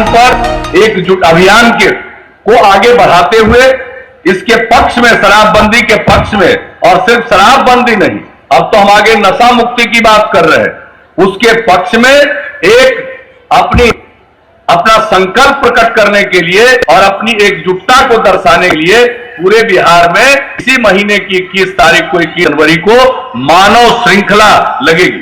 पर एकजुट अभियान को आगे बढ़ाते हुए इसके पक्ष में, शराबबंदी के पक्ष में, और सिर्फ शराबबंदी नहीं, अब तो हम आगे नशा मुक्ति की बात कर रहे हैं, उसके पक्ष में एक अपना संकल्प प्रकट करने के लिए और अपनी एकजुटता को दर्शाने के लिए पूरे बिहार में इसी महीने की 21 तारीख को, 21 जनवरी को मानव श्रृंखला लगेगी।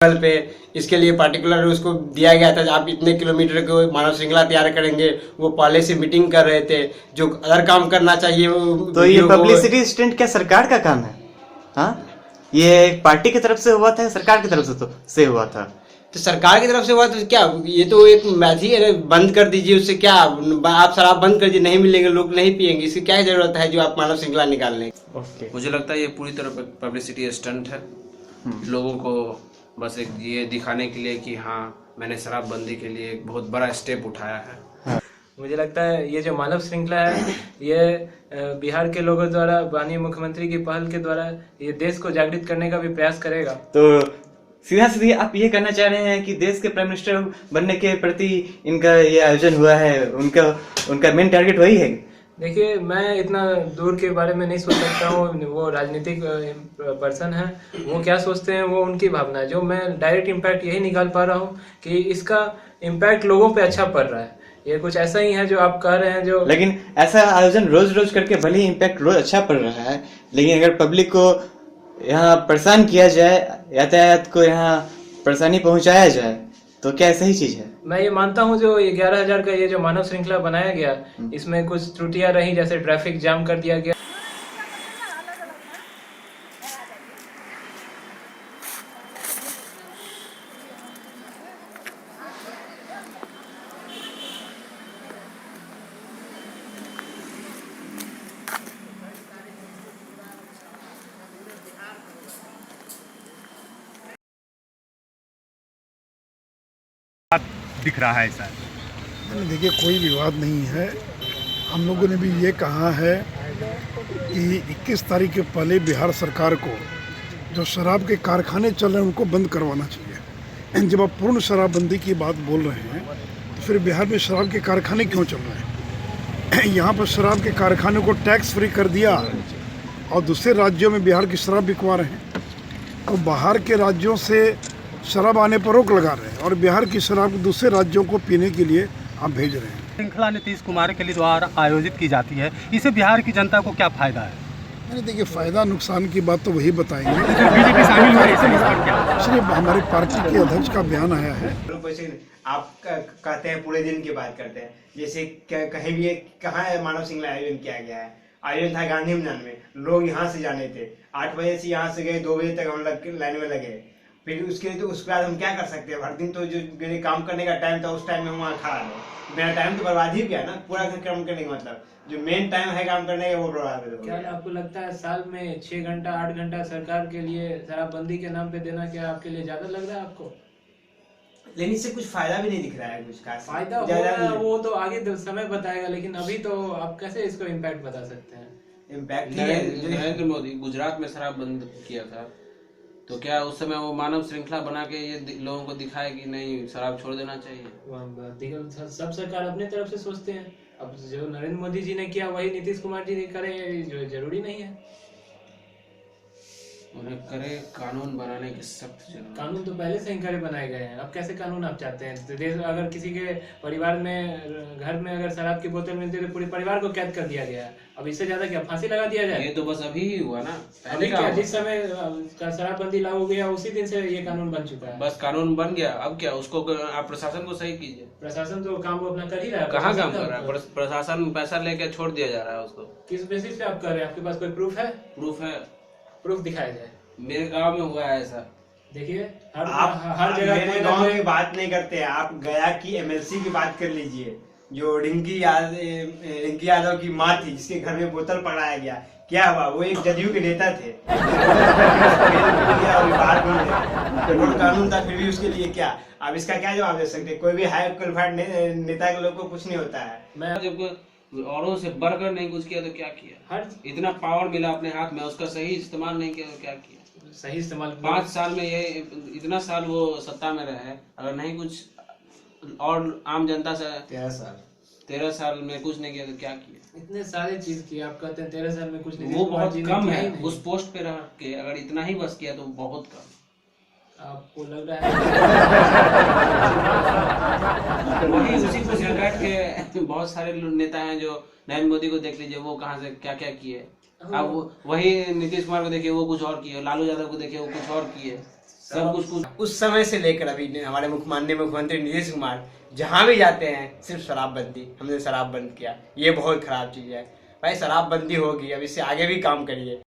पे इसके लिए पर्टिकुलर उसको दिया गया था, आप इतने किलोमीटर को मानव श्रृंखला तैयार करेंगे। वो पहले से मीटिंग कर रहे थे, जो अदर काम करना चाहिए वो। तो ये पब्लिसिटी स्टंट क्या सरकार का काम है? हाँ, ये पार्टी की तरफ से हुआ था, सरकार की तरफ से हुआ था? तो सरकार की तरफ से हुआ तो क्या, ये तो एक मैथी है, बंद कर दीजिए। उससे क्या, आप शराब बंद कर दीजिए, नहीं मिलेंगे, लोग नहीं पिएंगे, इसकी क्या जरूरत है जो आप मानव श्रृंखला निकालने। मुझे लगता है ये पूरी तरह पब्लिसिटी स्टंट है, लोगों को बस एक ये दिखाने के लिए कि हाँ मैंने शराबबंदी के लिए एक बहुत बड़ा स्टेप उठाया है। मुझे लगता है ये जो मानव श्रृंखला है, ये बिहार के लोगों द्वारा, माननीय मुख्यमंत्री की पहल के द्वारा ये देश को जागृत करने का भी प्रयास करेगा। तो सीधा सीधी आप ये कहना चाह रहे हैं कि देश के प्राइम मिनिस्टर बनने के प्रति इनका ये आयोजन हुआ है, उनका मेन टारगेट वही है? देखिए, मैं इतना दूर के बारे में नहीं सोच सकता हूँ, वो राजनीतिक पर्सन है, वो क्या सोचते हैं वो उनकी भावना है। जो मैं डायरेक्ट इम्पैक्ट यही निकाल पा रहा हूँ कि इसका इम्पैक्ट लोगों पे अच्छा पड़ रहा है। ये कुछ ऐसा ही है जो आप कह रहे हैं जो, लेकिन ऐसा आयोजन रोज रोज करके भले ही इम्पैक्ट रोज अच्छा पड़ रहा है, लेकिन अगर पब्लिक को यहाँ परेशान किया जाए, यातायात को यहाँ परेशानी पहुँचाया जाए, तो क्या सही चीज है? मैं ये मानता हूँ जो 11,000 का ये जो मानव श्रृंखला बनाया गया, इसमें कुछ त्रुटियां रही, जैसे ट्रैफिक जाम कर दिया गया। दिख रहा है सर? देखिए, कोई विवाद नहीं है। हम लोगों ने भी ये कहा है कि 21 तारीख के पहले बिहार सरकार को जो शराब के कारखाने चल रहे हैं उनको बंद करवाना चाहिए। जब आप पूर्ण शराबबंदी की बात बोल रहे हैं तो फिर बिहार में शराब के कारखाने क्यों चल रहे हैं? यहाँ पर शराब के कारखाने को टैक्स फ्री कर दिया और दूसरे राज्यों में बिहार की शराब बिकवा रहे हैं। तो बाहर के राज्यों से शराब आने पर रोक लगा रहे हैं और बिहार की शराब दूसरे राज्यों को पीने के लिए आप भेज रहे हैं। श्रृंखला नीतीश कुमार के लिए द्वारा आयोजित की जाती है, इससे बिहार की जनता को क्या फायदा है? नहीं, देखिए, फायदा नुकसान की बात तो वही बताएंगे। बीजेपी शामिल हो रही है, इसलिए हमारी पार्टी के अध्यक्ष का बयान आया है। आप कहते हैं पूरे दिन की बात करते हैं, जैसे कहीं भी कहाँ मानव श्रृंखला आयोजन किया गया है? आयोजन था गांधी मैदान में, लोग यहाँ से जाने थे, 8 बजे से यहाँ से गए, 2 बजे तक हम लाइन में लगे। फिर उसके बाद हम क्या कर सकते हैं? हर दिन तो जो मेरे काम करने का टाइम था उस टाइम में हम वहाँ खड़ा रहे, मेरा टाइम तो बर्बाद ही गया ना। पूरा काम करने का मतलब जो मेन टाइम है काम करने का वो बर्बाद हो गया। क्या आपको लगता है साल में 6 घंटा 8 घंटा सरकार के लिए शराबबंदी के नाम पे देना क्या आपके लिए ज्यादा लग रहा है आपको? लेकिन इससे कुछ फायदा भी नहीं दिख रहा है, कुछ खास फायदा होगा वो तो आगे समय बताएगा, लेकिन अभी तो आप कैसे इसको इम्पैक्ट बता सकते हैं? इम्पैक्ट नरेंद्र मोदी गुजरात में शराब बंद किया था, तो क्या उस समय वो मानव श्रृंखला बना के ये लोगों को दिखाए कि नहीं शराब छोड़ देना चाहिए? सब सरकार अपने तरफ से सोचते हैं। अब जो नरेंद्र मोदी जी ने किया वही नीतीश कुमार जी ने करे, जो जरूरी नहीं है। उन्हें करे कानून बनाने की सख्त जरूरत। कानून तो पहले से ही करे बनाए गए हैं, अब कैसे कानून आप चाहते हैं? तो देश अगर किसी के परिवार में घर में अगर शराब की बोतल मिलती है तो पूरे परिवार को कैद कर दिया गया है। अब इससे ज्यादा क्या फांसी लगा दिया जाए? ये तो बस अभी ही हुआ ना, जिस समय शराबबंदी लागू हुआ उसी दिन से ये कानून बन चुका है। बस कानून बन गया, अब क्या उसको आप प्रशासन को सही कीजिए। प्रशासन तो काम वो अपना कर ही रहा है। कहाँ काम कर रहा है? प्रशासन पैसा लेके छोड़ दिया जा रहा है उसको। किस बेसिस पे आप कर रहे हैं? आपके पास कोई प्रूफ है? प्रूफ है, प्रूफ दिखाया जाए। मेरे गांव में हुआ है ऐसा। देखिए, हर जगह मेरे गांव की बात नहीं करते हैं। आप गया की एमएलसी की बात कर लीजिए, जो रिंकी यादव की माँ थी जिसके घर में बोतल पकड़ाया गया। क्या हुआ? वो एक जदयू के नेता थे, कानून था, फिर भी उसके लिए क्या? अब इसका क्या जवाब दे सकते? कोई भी हाई क्वालिफाइड नेता के लोग को कुछ नहीं होता है। मैं जब औरों से बढ़कर नहीं कुछ किया तो क्या किया? इतना पावर मिला अपने हाथ में, उसका सही इस्तेमाल नहीं किया तो क्या किया? सही इस्तेमाल 5 साल में ये इतना साल वो सत्ता में रहे, अगर नहीं कुछ और आम जनता से 13 साल में कुछ नहीं किया तो क्या किया? इतने सारे चीज किए, आप कहते हैं 13 साल में कुछ नहीं, वो बहुत कम है नहीं। उस पोस्ट पे रह के, अगर इतना ही बस किया तो बहुत कम। आपको लग रहा है वही उसी कुर्सी में बैठ के बहुत सारे नेता हैं जो नरेंद्र मोदी को देख लीजिए, वो कहाँ से क्या क्या किए। अब वही नीतीश कुमार को देखिए, वो कुछ और किए, लालू यादव को देखिए, वो कुछ और किए, सब कुछ उस समय से लेकर अभी हमारे माननीय मुख्यमंत्री नीतीश कुमार जहाँ भी जाते हैं सिर्फ शराबबंदी, हमने शराब बंद किया, ये बहुत खराब चीज है भाई। शराबबंदी होगी, अब इससे आगे भी काम करिए।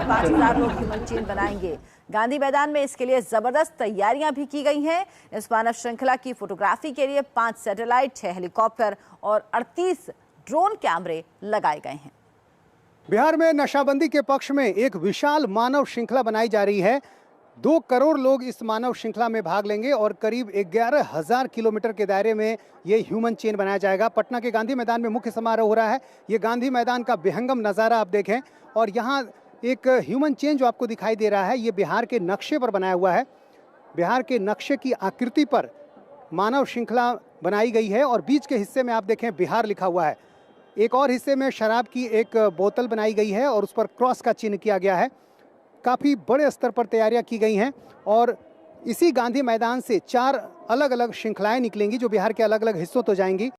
5,000 लोग ह्यूमन चेन बनाएंगे गांधी मैदान में, इसके लिए जबरदस्त तैयारियां भी की गई हैं। इस मानव श्रृंखला की फोटोग्राफी के लिए 5 सैटेलाइट, 6 हेलीकॉप्टर और 38 ड्रोन कैमरे लगाए गए हैं। बिहार में नशाबंदी के पक्ष में एक विशाल मानव श्रृंखला बनाई जा रही है। 2 करोड़ लोग इस मानव श्रृंखला में भाग लेंगे और करीब 11,000 किलोमीटर के दायरे में ये ह्यूमन चेन बनाया जाएगा। पटना के गांधी मैदान में मुख्य समारोह हो रहा है। ये गांधी मैदान का विहंगम नज़ारा आप देखें, और यहाँ एक ह्यूमन चेन जो आपको दिखाई दे रहा है, ये बिहार के नक्शे पर बनाया हुआ है। बिहार के नक्शे की आकृति पर मानव श्रृंखला बनाई गई है और बीच के हिस्से में आप देखें बिहार लिखा हुआ है। एक और हिस्से में शराब की एक बोतल बनाई गई है और उस पर क्रॉस का चिन्ह किया गया है। काफ़ी बड़े स्तर पर तैयारियां की गई हैं और इसी गांधी मैदान से 4 अलग अलग श्रृंखलाएं निकलेंगी जो बिहार के अलग अलग हिस्सों तो जाएंगी।